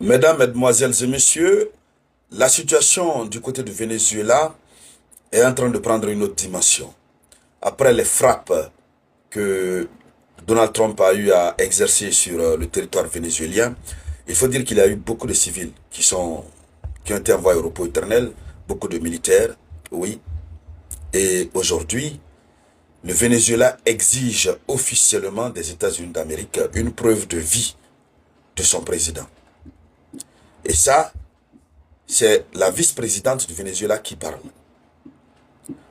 Mesdames, Mesdemoiselles et Messieurs, la situation du côté du Venezuela est en train de prendre une autre dimension. Après les frappes que Donald Trump a eu à exercer sur le territoire vénézuélien, il faut dire qu'il y a eu beaucoup de civils qui ont été envoyés au repos éternel, beaucoup de militaires, oui. Et aujourd'hui, le Venezuela exige officiellement des États-Unis d'Amérique une preuve de vie de son président. Et ça, c'est la vice-présidente du Venezuela qui parle.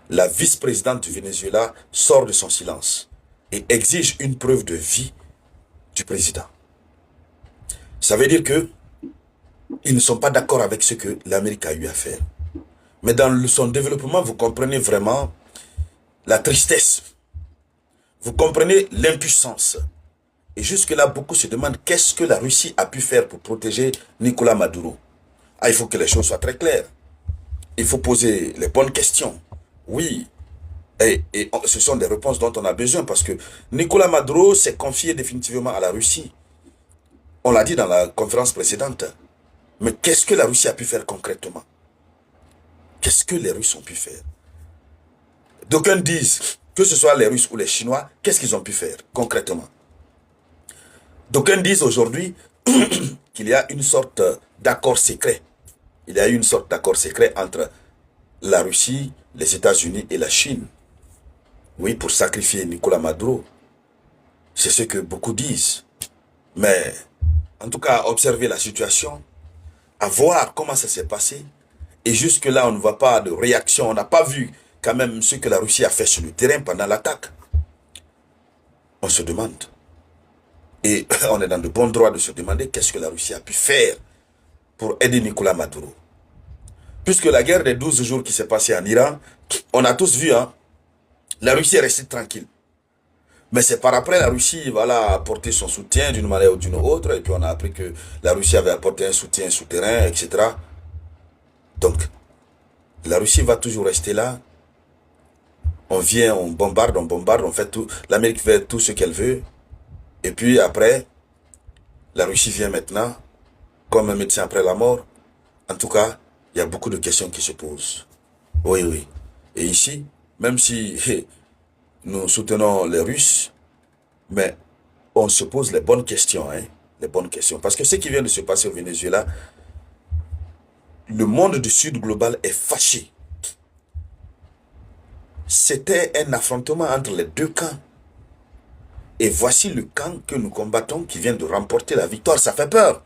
La vice-présidente du Venezuela sort de son silence et exige une preuve de vie du président. Ça veut dire que ils ne sont pas d'accord avec ce que l'Amérique a eu à faire. Mais dans son développement, vous comprenez vraiment la tristesse. Vous comprenez l'impuissance. Et jusque-là, beaucoup se demandent qu'est-ce que la Russie a pu faire pour protéger Nicolas Maduro. Ah, il faut que les choses soient très claires. Il faut poser les bonnes questions. Oui, et ce sont des réponses dont on a besoin parce que Nicolas Maduro s'est confié définitivement à la Russie. On l'a dit dans la conférence précédente. Mais qu'est-ce que la Russie a pu faire concrètement? Qu'est-ce que les Russes ont pu faire? D'aucuns disent, que ce soit les Russes ou les Chinois, qu'est-ce qu'ils ont pu faire concrètement? D'aucuns disent aujourd'hui qu'il y a une sorte d'accord secret. Il y a eu une sorte d'accord secret entre la Russie, les États-Unis et la Chine. Oui, pour sacrifier Nicolas Maduro. C'est ce que beaucoup disent. Mais, en tout cas, observer la situation, à voir comment ça s'est passé. Et jusque-là, on ne voit pas de réaction. On n'a pas vu quand même ce que la Russie a fait sur le terrain pendant l'attaque. On se demande. Et on est dans de bons droits de se demander qu'est-ce que la Russie a pu faire pour aider Nicolas Maduro. Puisque la guerre des 12 jours qui s'est passée en Iran, on a tous vu, hein, la Russie est restée tranquille. Mais c'est par après la Russie voilà, a apporté son soutien d'une manière ou d'une autre, et puis on a appris que la Russie avait apporté un soutien souterrain, etc. Donc, la Russie va toujours rester là. On vient, on fait tout. L'Amérique fait tout ce qu'elle veut. Et puis après, la Russie vient maintenant, comme un médecin après la mort. En tout cas, il y a beaucoup de questions qui se posent. Oui, oui. Et ici, même si nous soutenons les Russes, mais on se pose les bonnes questions, hein, les bonnes questions. Parce que ce qui vient de se passer au Venezuela, le monde du Sud global est fâché. C'était un affrontement entre les deux camps. Et voici le camp que nous combattons qui vient de remporter la victoire. Ça fait peur.